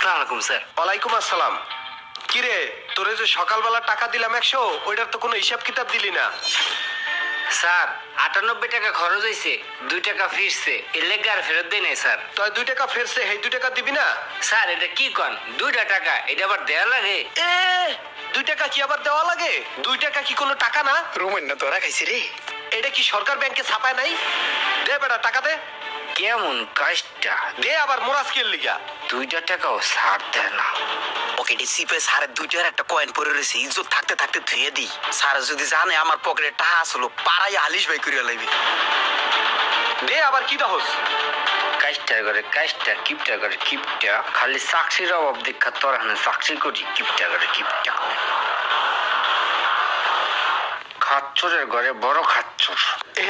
আসসালামু আলাইকুম স্যার। ওয়ালাইকুম আসসালাম। কিরে, তোরে যে সকালবেলা টাকা দিলাম 100, ওইটার তো কোনো হিসাব কিতাব দিলি না। স্যার 98 টাকা খরচ হয়েছে, 2 টাকা ফিরছে, এর লেগে আর ফেরত দেয় নাই স্যার। তুই 2 টাকা ফেরছে, এই 2 টাকা দিবি না? স্যার এটা কি কন, 2টা টাকা, এটা আবার দেয়া লাগে? এ 2 টাকা কি আবার দেওয়া লাগে? 2 টাকা কি কোনো টাকা না? রুমেন না তোরা খাইছি রে। এটা কি সরকার ব্যাংকে ছাপায় নাই? দে বেটা টাকা দে। কেমন কাজটা? দে আবার মোরাজকের লিগা। 2টা টাকাও স্যার দেয় না। ওকে ডিসিপে স্যারের 2টার একটা কয়েন পরে রয়েছে, ইজ্জত থাকতে থাকতে ধুয়ে দিই। স্যার যদি জানে আমার পকেটে টাকা আসলো, পাড়াই আলিশ ভাই করিয়া লাইবে। দে আবার কি দহস? কাজটা করে কাজটা, কিপটা করে কিপটা, খালি চাকরির অভাব দেখা তোর হানে চাকরি করি, কিপটা করে কিপটা। খাচ্চরের ঘরে বড় খাচ্চর।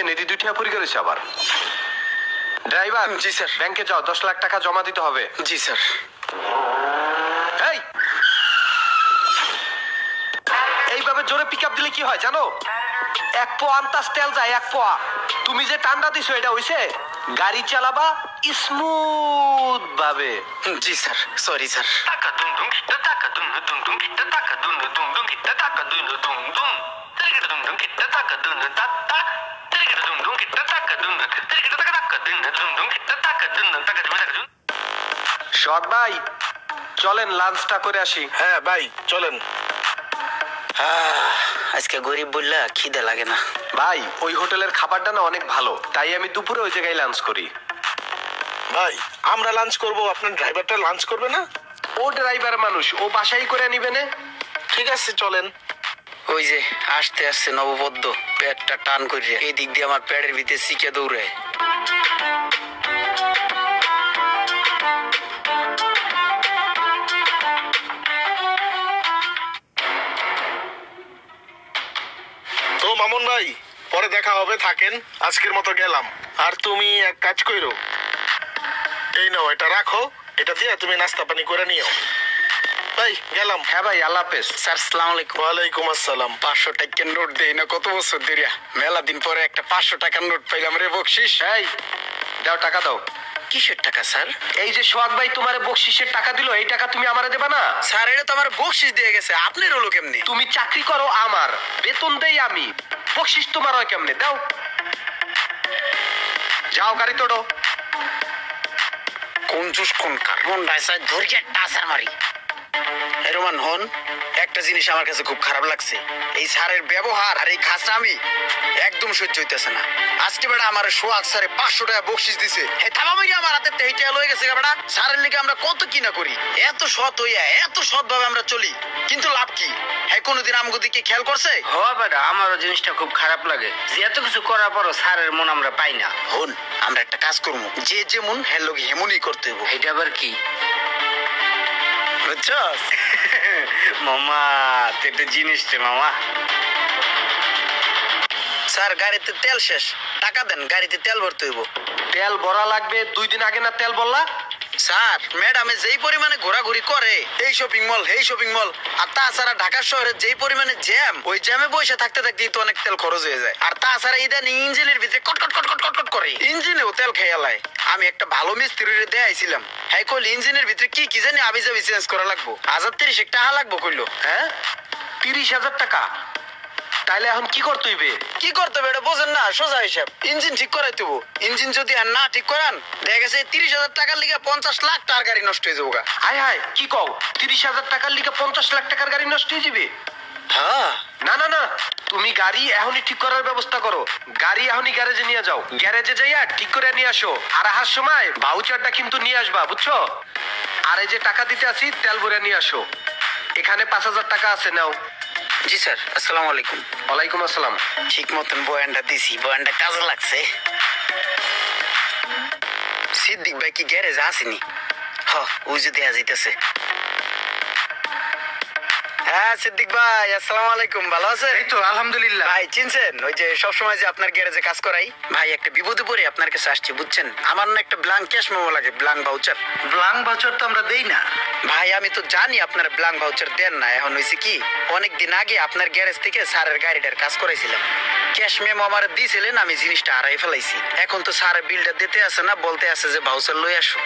নেদি 2 টাকা পরি করেছে আবার। ড্রাইভার, জি স্যার। ব্যাংকে যাও, 10 লাখ টাকা জমা দিতে হবে। জি স্যার। এইভাবে জোরে পিক আপ দিলে কি হয় জানো? 1 পোয়া আন্তাজ তেল যায়, 1 পোয়া। তুমি যে টান্ডা দিছো এটা হইছে? গাড়ি চালাবা স্মুথ ভাবে। জি স্যার, সরি স্যার। টাকা দুম দুম কিটা টাকা দুম দুম দুম কিটা টাকা দুম দুম দুম কিটা টাকা দুম দুম দুম তেরিকিটা দুম দুম কিটা টাকা দুম তা তা তেরিকিটা দুম দুম কিটা টাকা দুম তেরিকিটা টাকা টাকা দুম দুম কিটা টাকা দুম টাকা দুম টাকা দুম। শর্ট ভাই, চলেন লাঞ্চটা করে আসি। হ্যাঁ ভাই চলেন। আজকে গরিব বললা খিদে লাগে না। ভাই ওই হোটেলের খাবারটা না অনেক ভালো, তাই আমি দুপুরে ওই জায়গায় লাঞ্চ করি। ভাই আমরা লাঞ্চ করব, আপনার ড্রাইভারটা লাঞ্চ করবে না? ও ড্রাইভার মানুষ, ও বাসাই করে নিবে না। ঠিক আছে চলেন। ওই যে আসতে আসতে নববদ্ধ পেটটা টান করিয়া এই দিক দিয়ে আমার পেটের ভিতরে শিখে দৌড়ে। তো মামুন ভাই, পরে দেখা হবে, থাকেন, আজকের মতো গেলাম। আর তুমি এক কাজ কইরো, এই নাও এটা রাখো, এটা দিয়ে তুমি নাস্তা পানি করে নিও। ভাই গেলাম। হ্যাঁ ভাই, আল্লাহ হাফেজ। স্যার আসসালামু আলাইকুম। ওয়ালাইকুম আসসালাম। 500 টাকার নোট দেই না কত বছর ধরে, মেলা দিন পরে একটা 500 টাকার নোট পাইলাম রে বকশিস। এই দাও, টাকা দাও। কিসের টাকা স্যার? এই যে সোহাগ ভাই তোমারে বকশিসের টাকা দিল, এই টাকা তুমি আমারে দেবা না? স্যার এটা তো আমার বকশিস দিয়ে গেছে, আপনার হলো কেমনি? তুমি চাকরি করো আমার, বেতন দেই আমি, বকশিস তোমার হয় কেমনে? দাও। যাও গাড়ি তোড়ো। কোন জুস কোন কার্বন ডাইঅক্সাইড ধরিয়ে টাসার মারি। রোমান হন, একটা জিনিস আমার কাছে খুব খারাপ লাগছে, এই স্যারের ব্যবহার আর এই খাসরামি একদম সহ্য হইতেছে না। আজকে বেটা আমার সোহাগ স্যারে 500 টাকা বকশিস দিছে, হে থামা মারি আমার হাতে তেইটা লয়ে গেছে বেটা। স্যারের লিগে আমরা কত কি না করি, এত সৎ হইয়া এত সৎ ভাবে আমরা চলি, কিন্তু লাভ কি? হ্যাঁ কোনোদিন আমগো দিকে খেয়াল করছে? হ বেটা, আমারও জিনিসটা খুব খারাপ লাগে যে এত কিছু করার পরও স্যারের মন আমরা পাই না। হন, আমরা একটা কাজ করবো, যে যেমন হ্যাঁ লোক হেমনই করতে হইব। এটা আবার কি? বুঝছস? মামা তো একটা জিনিস রে মামা। স্যার গাড়িতে তেল শেষ, টাকা দেন, গাড়িতে তেল ভরতে হইব। তেল ভরা লাগবে, 2 দিন আগে না তেল বললা? স্যার ম্যাডামে যেই পরিমাণে ঘোরাঘুরি করে এই শপিং মল এই শপিং মল, আর তাছাড়া ঢাকা শহরে যেই পরিমাণে জ্যাম, ওই জ্যামে বসে থাকতে থাকতেই তো অনেক তেল খরচ হয়ে যায়। আর তাছাড়া ইদানিং ইঞ্জিনের ভিতরে কটকট কটকট কটকট করে, ইঞ্জিনেও তেল খেয়ে লাই। আমি একটা ভালো মিস্ত্রিরে দেখাইছিলাম, হ্যাঁ কইল ইঞ্জিনের ভিতরে কি কি জানি আবি যাবি চেঞ্জ করা লাগবো, 1030 টাকা লাগবো কইলো। হ্যাঁ 30,000 টাকা? তাইলে এখন কি করতে হইবে? কি করতে হবে এটা বোঝেন না? সোজা হিসাব, ইঞ্জিন ঠিক করাই দেবো। ইঞ্জিন যদি আর না ঠিক করান, দেখা গেছে 30,000 টাকার লিগে 50 লাখ টাকার গাড়ি নষ্ট হয়ে যাবো। হায় হায়, কি কও? 30,000 টাকার লিগে 50 লাখ টাকার গাড়ি নষ্ট হয়ে যাবে? হ্যাঁ না না না, তুমি গাড়ি এখনই ঠিক করার ব্যবস্থা করো। গাড়ি এখনই গ্যারেজে নিয়ে যাও, গ্যারেজে যাইয়া ঠিক করে নিয়ে আসো। আর আসার সময় ভাউচারটা কিন্তু নিয়ে আসবা, বুঝছো? আর এই যে টাকা দিতে আসি, তেল ভরে নিয়ে আসো। এখানে 5,000 টাকা আছে, নাও। জি স্যার, আসসালামু আলাইকুম। ওয়ালাইকুম আসসালাম। ঠিক মতন বয়ানটা দিছি, বয়ানটা কাজে লাগছে। সিদ্দিক ভাই কি গ্যারেজ আসেনি? ওই যে দেয়া যাইতেছে। হ্যাঁ সিদ্দিক ভাই, আসসালামু আলাইকুম, ভালো আছেন? এই তো আলহামদুলিল্লাহ। ভাই চিনছেন ওই যে সবসময় যে আপনার গ্যারেজে কাজ করাই? ভাই একটা বিপদে পড়ে আপনার কাছে আসছি, বুঝছেন? আমার না একটা ব্ল্যাঙ্ক ক্যাশ মেমো লাগে, ব্ল্যাঙ্ক ভাউচার। ব্ল্যাঙ্ক ভাউচার তো আমরা দেই না। ভাই আমি তো জানি আপনার ব্ল্যাঙ্ক ভাউচার দেন না, এখন হয়েছে কি, অনেকদিন আগে আপনার গ্যারেজ থেকে স্যারের গাড়িটার কাজ করাইছিলাম। ক্যাশ মেমো আমার দিয়েছিলেন, আমি জিনিসটা হারাই ফেলাইছি। এখন তো স্যার বিলটা দিতে আসে না, বলতে আছে যে ভাউচার লই আসো।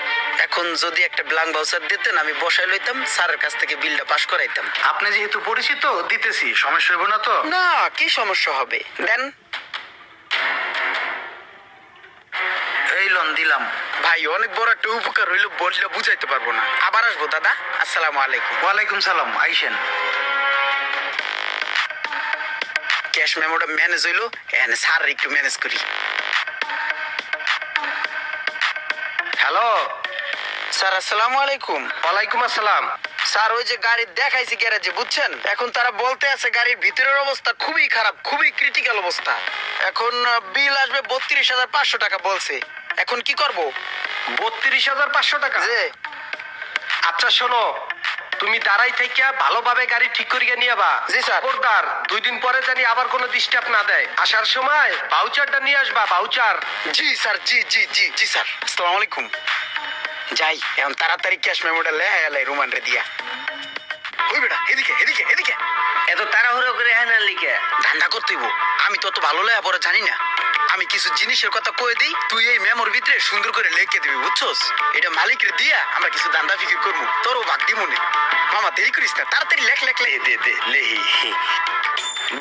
এখন যদি একটা ব্ল্যাঙ্ক ভাউচার দিতেন আমি বসাই লইতাম, স্যারের কাছ থেকে বিলটা পাস করাইতাম। আপনি যেহেতু পরিচিত দিতেছি, সমস্যা হইব না তো? না, কি সমস্যা হবে, দেন। এই লোন দিলাম। ভাই অনেক বড় একটা উপকার হইলো, বললে বুঝাইতে পারবো না। আবার আসবো দাদা, আসসালামু আলাইকুম। ওয়ালাইকুম সালাম, আইসেন। ক্যাশ মেমোটা ম্যানেজ হইলো, এখানে স্যার একটু ম্যানেজ করি। হ্যালো স্যার আসসালামু আলাইকুম। ওয়ালাইকুম আসসালাম। স্যার ওই যে গাড়ি দেখাইছি গ্যারেজে, বুঝছেন? এখন তারা বলতে আছে গাড়ির ভিতরের অবস্থা খুবই খারাপ, খুবই ক্রিটিক্যাল অবস্থা। এখন বিল আসবে 32,500 টাকা বলছে। এখন কি করব? 32,500 টাকা? যে আচ্ছা শোনো, তুমি দাঁড়াই থেকে ভালোভাবে গাড়ি ঠিক করিয়ে নিয়ে বা। জি স্যার। খবরদার 2 দিন পরে জানি আবার কোনো ডিস্টার্ব না দেয়। আসার সময় ভাউচারটা নিয়ে আসবা, ভাউচার। জি স্যার, জি জি জি জি স্যার, আসসালামু আলাইকুম। যাই এখন তাড়াতাড়ি ক্যাশ মেমোটা লেখা গেল রুমান রে দিয়া। ওই বেটা এদিকে এদিকে এদিকে, এত তাড়াহুড়ো করে হ্যাঁ না লিখে ধান্দা করতে হইব। আমি তত ভালো লেখা পড়া জানি না। আমি কিছু জিনিসের কথা কয়ে দিই, তুই এই মেমোর ভিতরে সুন্দর করে লিখে দিবি, বুঝছস? এটা মালিকের দিয়া আমরা কিছু দান্দা ফিকির করবো, তোরও ভাগ দি মনে। মামা দেরি করিস না, তাড়াতাড়ি লেখ লেখ লেখ। দে দে লেহি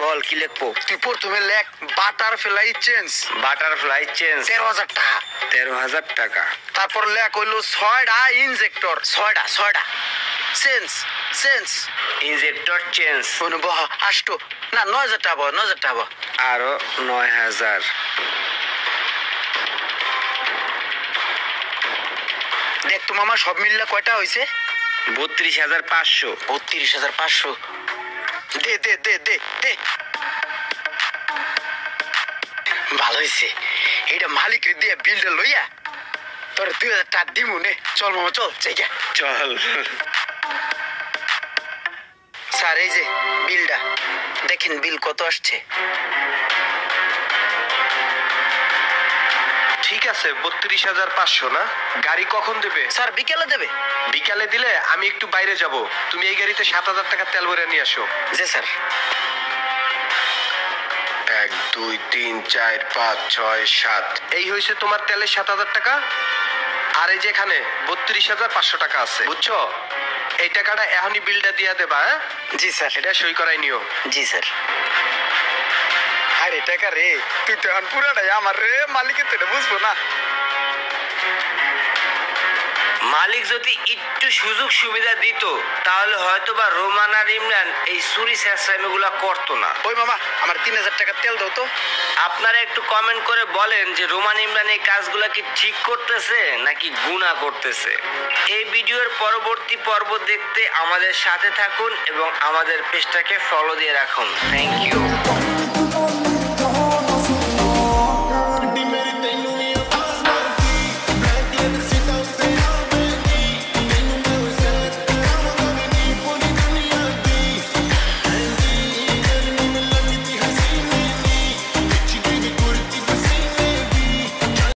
বল কি লিখবো? তুই প্রথমে লেখ বাটারফ্লাই চেঞ্জ, বাটারফ্লাই চেঞ্জ 13,000 টাকা। 13,000 টাকা। তারপর লেখ হইলো 6টা ইনজেক্টর, 6টা চেঞ্জ চেঞ্জ ইনজেক্টর চেঞ্জ অনুবহ 8 না 9,000 টাকা, 9,000 টাকা। আরো 9,000। দেখ তো মামা সব মিললে কয়টা হয়েছে? 32,500। 32,500। দে দে দে দে দে। ভালো হয়েছে, এইটা মালিকের দিয়ে বিলটা লইয়া তোর 2,000 টাকা দিমু নে। চল মামা চল, জায়গা চল। স্যার এই যে বিলটা দেখেন, বিল কত আসছে। ঠিক আছে, 32,500 না? গাড়ি কখন দেবে? স্যার বিকেলে দেবে। বিকালে দিলে আমি একটু বাইরে যাব, তুমি এই গাড়িতে 7,000 টাকা তেল ভরে নিয়ে আসো। জি স্যার। 1 2 3 4 5 6 7, এই হয়েছে তোমার তেলের 7,000 টাকা। আর এই যে এখানে 32,500 টাকা আছে, বুঝছো? এই টাকাটা এখনই বিলটা দিয়ে দেবা। হ্যাঁ জি স্যার। এটা সই করাই নিও। জি স্যার। আরে টাকা রে, তুই তো এখন পুরাটাই আমার রে, মালিকের তো এটা বুঝবো না। মালিক যদি একটু সুযোগ সুবিধা দিত তাহলে হয়তো বা রোমান আর ইমরান এই চুরি ছেঁচড়ামি গুলা করতো না। ওই মামা আমার 3,000 টাকা তেল দাও তো। আপনারা একটু কমেন্ট করে বলেন যে রোমান ইমরান এই কাজগুলা কি ঠিক করতেছে নাকি গুনাহ করতেছে। এই ভিডিওর পরবর্তী পর্ব দেখতে আমাদের সাথে থাকুন এবং আমাদের পেজটাকে ফলো দিয়ে রাখুন। Thank you.